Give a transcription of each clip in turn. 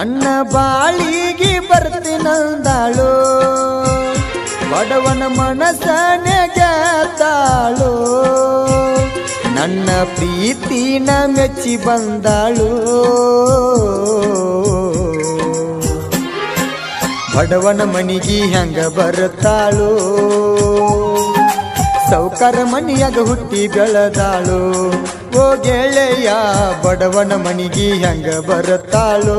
ನನ್ನ ಬಾಳಿಗೆ ಬರ್ತೀನಂದಾಳು ಬಡವನ ಮನಸನೆ ಗೆದ್ದಾಳು ನನ್ನ ಪ್ರೀತಿನ ಮೆಚ್ಚಿ ಬಂದಾಳು ಬಡವನ ಮನಿಗೆ ಹೆಂಗ ಬರುತ್ತಾಳು ಸೌಕರ ಮನಿಯಾಗ ಹುಟ್ಟಿ ಬೆಳೆದಾಳು ಓ ಗೆಳೆಯ ಬಡವನ ಮನಿಗೆ ಹೆಂಗ ಬರುತ್ತಾಳು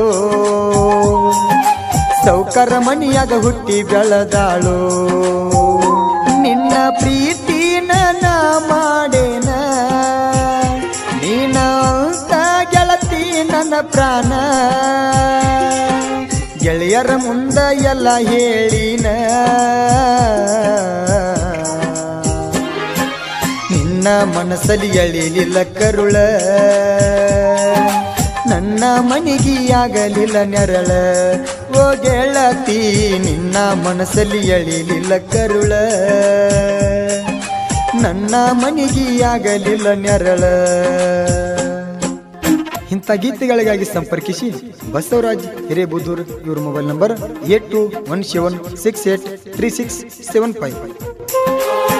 ಸೌಕರ ಮನಿಯಾಗ ಹುಟ್ಟಿ ಬೆಳೆದಾಳು ನಿನ್ನ ಪ್ರೀತಿನ ನಾ ಮಾಡೇನ ನೀನ ಅಂತ ಗೆಳತಿ ನನ್ನ ಪ್ರಾಣ ಗೆಳೆಯರ ಮುಂದ ಎಲ್ಲ ಹೇಳಿನ ನಿನ್ನ ಮನಸ್ಸಲ್ಲಿ ಎಳಿಲಿಲ್ಲ ಕರುಳ ನನ್ನ ಮನಿಗೆಯಾಗಲಿಲ್ಲ ನೆರಳ ಓ ಗೆಳತಿ ನಿನ್ನ ಮನಸ್ಸಲ್ಲಿ ಎಳಿಲಿಲ್ಲ ಕರುಳ ನನ್ನ ಮನಿಗೆಯಾಗಲಿಲ್ಲ ನೆರಳ ಇಂಥ ಗೀತೆಗಳಿಗಾಗಿ ಸಂಪರ್ಕಿಸಿ ಬಸವರಾಜ್ ಹಿರೇಬುದೂರ್ ಇವ್ರ ಮೊಬೈಲ್ ನಂಬರ್ 8217683675.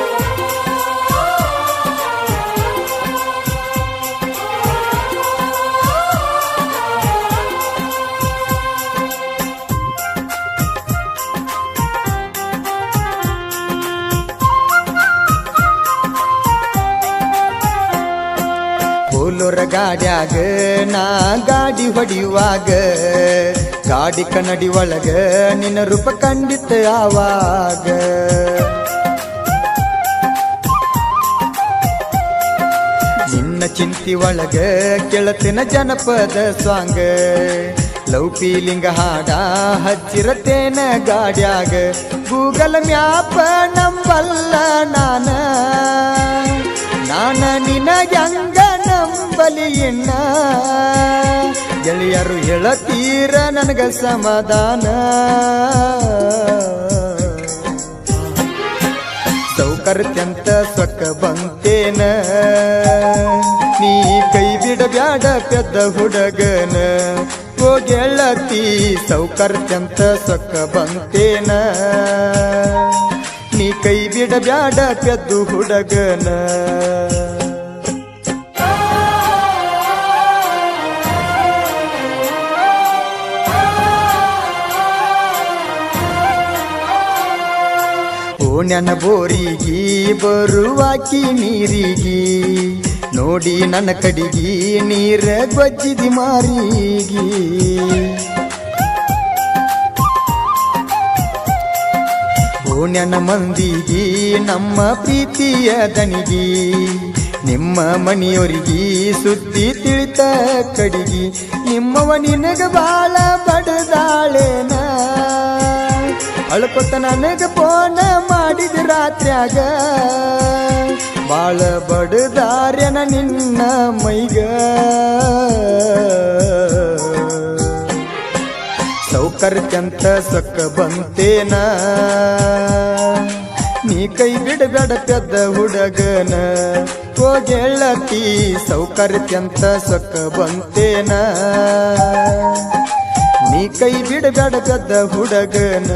ಕೋಲೂರ ಗಾಡ್ಯಾಗ ನಾ ಗಾಡಿ ಹೊಡಿಯುವಾಗ ಗಾಡಿ ಕನ್ನಡಿ ಒಳಗ ನಿನ್ನ ರೂಪ ಕಂಡಿತ ಆವಾಗ ನಿನ್ನ ಚಿಂತಿ ಒಳಗ ಕೇಳತಿನ ಜನಪದ ಸ್ವಾಂಗ ಲವ್ ಫೀಲಿಂಗ ಹಾಡ ಹಚ್ಚಿರತೇನ ಗಾಡ್ಯಾಗ ಗೂಗಲ್ ಮ್ಯಾಪ ನಂಬಲ್ಲ ನಾನ ನಿನಗ್ಯಂಗ ನಂಬಲಿ ಎನ್ನ ಗೆಳೆಯರು ಹೇಳತೀರ ನನಗ ಸಮಾಧಾನ ಸೌಕರ್ಯಂತ ಸೊಕ್ಕ ಬಂತೇನ ನೀ ಕೈ ಬಿಡಬ್ಯಾಡ ಪೆದ್ದ ಹುಡುಗನ ಓ ಗೆಳತಿ ಸೌಕರ್ಯಂತ ಸೊಕ್ಕ ಬಂತೇನ ನೀ ಕೈ ಬಿಡಬ್ಯಾಡ ಪೆದ್ದು ಹುಡುಗನ ನನ್ನ ಬೋರಿಗಿ ಬರುವಾಕಿ ನೀರಿಗಿ ನೋಡಿ ನನ್ನ ಕಡಿಗಿ ನೀರ ಗೊಜ್ಜಿದಿ ಮಾರಿಗಿ ನನ್ನ ಮಂದಿಗಿ ನಮ್ಮ ಪ್ರೀತಿಯ ದನಿಗಿ ನಿಮ್ಮ ಮನೆಯವರಿಗಿ ಸುದ್ದಿ ತಿಳಿತ ಕಡಿಗಿ ನಿಮ್ಮವ ನಿನಗ ಬಾಳ ಬಡದಾಳೇನ ಅಳ್ಕೊತ ನನಗ ಫೋನ ಮಾಡಿದ ರಾತ್ರ್ಯಾಗ ಬಾಳ ಬಡದಾರ್ಯನ ನಿನ್ನ ಮೈಗ ಸೌಕರ್ಯಂತ ಸೊಕ್ಕ ಬಂತೇನ ನೀ ಕೈ ಬಿಡಬೇಡ ಪೆದ್ದ ಹುಡುಗನ ಓ ಗೆಳತಿ ಸೌಕರ್ಯಂತ ಸೊಕ್ಕ ಬಂತೇನ ನೀ ಕೈ ಬಿಡಬೇಡ ಪೆದ್ದ ಹುಡುಗನ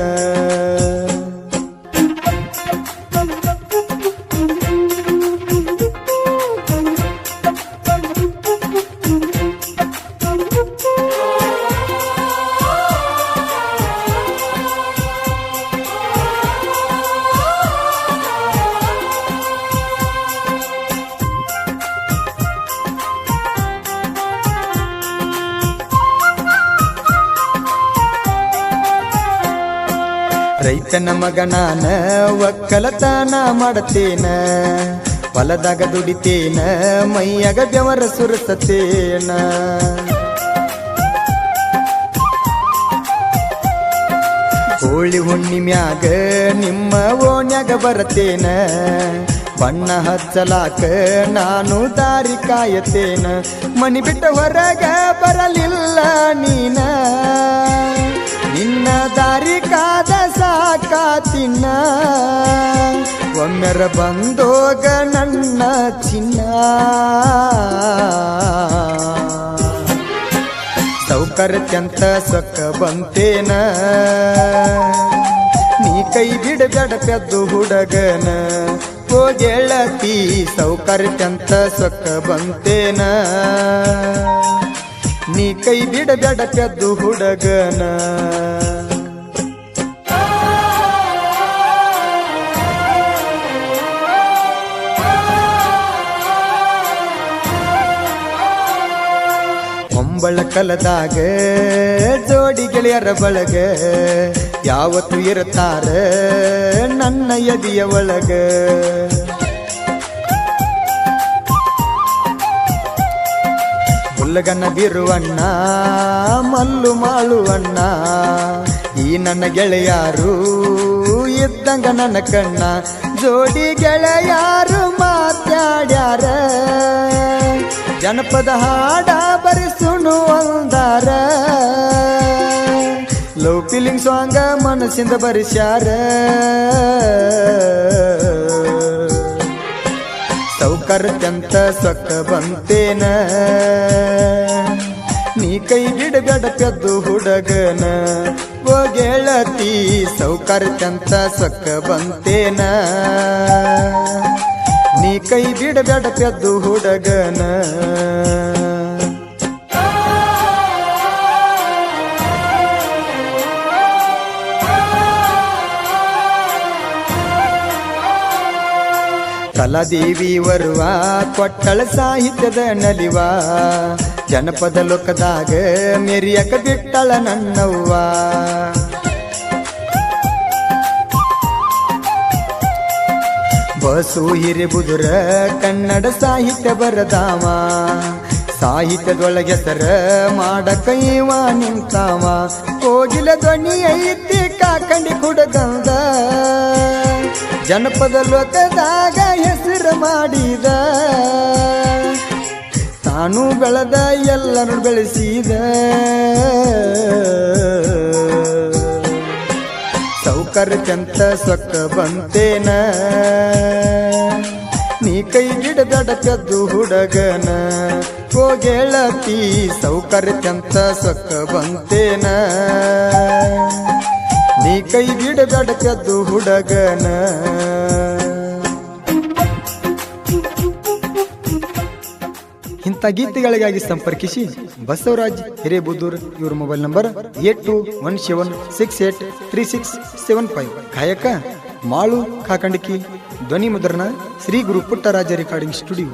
ರೈತನ ಮಗನಾನ ಒಕ್ಕಲತನ ಮಾಡತೇನ ಹೊಲದಾಗ ದುಡಿತೇನ ಮೈಯಾಗ ಬೆವರ ಸುರಸತೇನ ಹೋಳಿ ಹುಣ್ಣಿಮ್ಯಾಗ ನಿಮ್ಮ ಓಣ್ಯಾಗ ಬರತೇನ ಬಣ್ಣ ಹಚ್ಚಲಾಕ ನಾನು ದಾರಿ ಕಾಯತೇನ ಮನಿ ಬಿಟ್ಟ ಹೊರಗ ಬರಲಿಲ್ಲ ನೀನ ನಿನ್ನ ದಾರಿ ಕಾದ ಸಾಕಾತಿನ ಒಮ್ಮೆರ ಬಂದೋಗ ನನ್ನ ಚಿನ್ನ ಸೌಕರ್ಯಂತ ಸೊಕ್ಕ ಬಂತೇನ ನೀ ಕೈ ಬಿಡಬೇಡ ಪೆದ್ದು ಹುಡುಗನ ಓ ಗೆಳತಿ ಸೌಕರ್ಯಂತ ಸೊಕ್ಕ ಬಂತೇನ ನೀ ಕೈ ಬಿಡಬೇಡ ಪೆದ್ದು ಹುಡುಗನ ಕಲದಾಗ ಜೋಡಿ ಗೆಳೆಯರ ಬಳಗ ಯಾವತ್ತು ಇರುತ್ತಾರ ನನ್ನ ಎದೆಯ ಒಳಗ ಹುಲ್ಲಗನ ಬಿರುವಣ್ಣ ಮಲ್ಲು ಮಾಳುವಣ್ಣ ಈ ನನ್ನ ಗೆಳೆಯಾರು ಇದ್ದಂಗ ನನ್ನ ಕಣ್ಣ ಜೋಡಿ ಗೆಳೆಯಾರು ಮಾತಾಡ್ಯಾರ ಜನಪದ ಹಾಡ ಬರಿಸುನು ಅಂದಾರ ಲವ್ ಫೀಲಿಂಗ್ ಸಾಂಗ ಮನಸ್ಸಿಂದ ಬರಿಸ್ಯಾರ ಸೌಕರ್ಯಂತ ಸೊಕ್ಕ ಬಂತೇನ ನೀ ಕೈ ಬಿಡಬೇಡ ಪೆದ್ದು ಹುಡುಗನ ಓ ಗೆಳತಿ ಸೌಕರ್ಯಂತ ಸೊಕ್ಕ ಬಂತೇನ ನೀ ಕೈ ಬಿಡಬೇಡ ಪೆದ್ದು ಹುಡುಗನ ಕಲಾದೇವಿ ಬರುವ ಕೊಟ್ಟಳ ಸಾಹಿತ್ಯದ ನಲಿವ ಜನಪದ ಲೋಕದಾಗ ಮೆರಿಯಕ ಬಿಟ್ಟಳ ನನ್ನವ್ವ ಬಸು ಹಿರೇಬುದುರ ಕನ್ನಡ ಸಾಹಿತ್ಯ ಬರದಾವ ಸಾಹಿತ್ಯದೊಳಗೆ ಸರ ಮಾಡಕ ಇವ ನಿಂತಾವ ಕೋಗಿಲ ಧ್ವನಿ ಐತಿ ಕಾಕಂಡಿ ಹುಡುಗಂದ ಜನಪದ ಲೋಕದಾಗ ಹೆಸರು ಮಾಡಿದ ತಾನು ಬೆಳೆದ ಎಲ್ಲರೂ ಬೆಳೆಸಿದ ಸೌಕರ್ಯಂತ ಸೊಕ್ಕ ಬಂತೇನ ನೀ ಕೈ ಬಿಡಬೇಡ ಪೆದ್ದು ಹುಡುಗನ ಓ ಗೆಳತಿ ಸೌಕರ್ಯಂತ ಸೊಕ್ಕ ಬಂತೇನ ನೀ ಕೈ ಬಿಡಬೇಡ ಪೆದ್ದು ಹುಡುಗನ ಇಂಥ ಗೀತೆಗಳಿಗಾಗಿ ಸಂಪರ್ಕಿಸಿ ಬಸವರಾಜ್ ಹಿರೇಬುದೂರ್ ಇವರ ಮೊಬೈಲ್ ನಂಬರ್ 8217683675 ಗಾಯಕ ಮಾಳು ಕಾಕಂಡಕಿ ಧ್ವನಿ ಮುದ್ರಣ ಶ್ರೀ ಗುರು ಪುಟ್ಟರಾಜ ರೆಕಾರ್ಡಿಂಗ್ ಸ್ಟುಡಿಯೋ